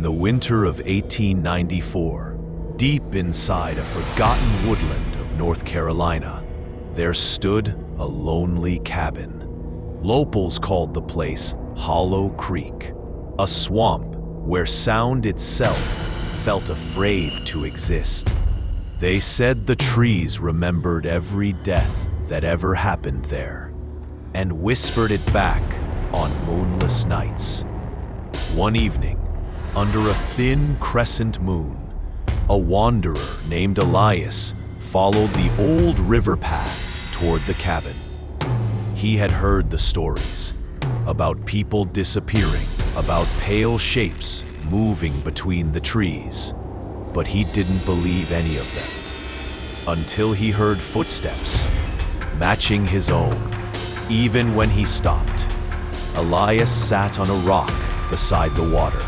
In the winter of 1894, deep inside a forgotten woodland of North Carolina, there stood a lonely cabin. Locals called the place Hollow Creek, a swamp where sound itself felt afraid to exist. They said the trees remembered every death that ever happened there, and whispered it back on moonless nights. One evening, under a thin crescent moon, a wanderer named Elias followed the old river path toward the cabin. He had heard the stories about people disappearing, about pale shapes moving between the trees, but he didn't believe any of them until he heard footsteps matching his own. Even when he stopped, Elias sat on a rock beside the water,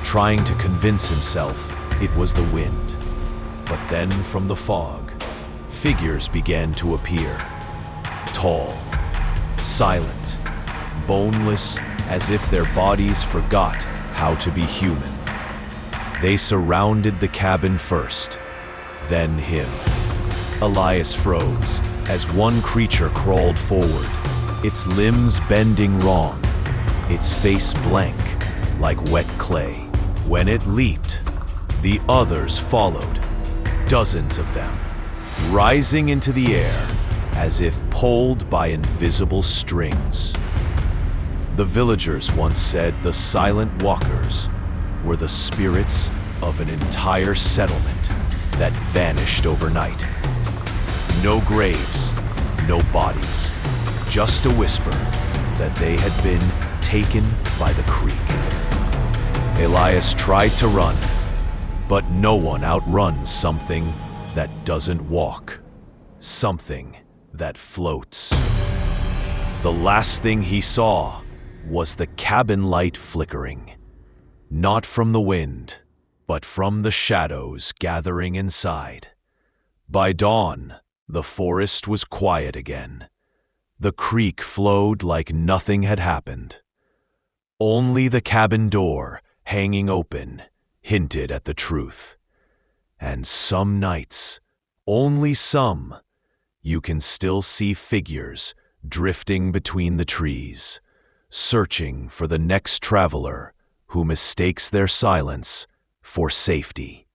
trying to convince himself it was the wind. But then from the fog, figures began to appear. Tall, silent, boneless, as if their bodies forgot how to be human. They surrounded the cabin first, then him. Elias froze as one creature crawled forward, its limbs bending wrong, its face blank like wet clay. When it leaped, the others followed, dozens of them, rising into the air as if pulled by invisible strings. The villagers once said the silent walkers were the spirits of an entire settlement that vanished overnight. No graves, no bodies, just a whisper that they had been taken by the creek. Elias tried to run, but no one outruns something that doesn't walk, something that floats. The last thing he saw was the cabin light flickering, not from the wind, but from the shadows gathering inside. By dawn, the forest was quiet again. The creek flowed like nothing had happened. Only the cabin door, hanging open, hinted at the truth. And some nights, only some, you can still see figures drifting between the trees, searching for the next traveler who mistakes their silence for safety.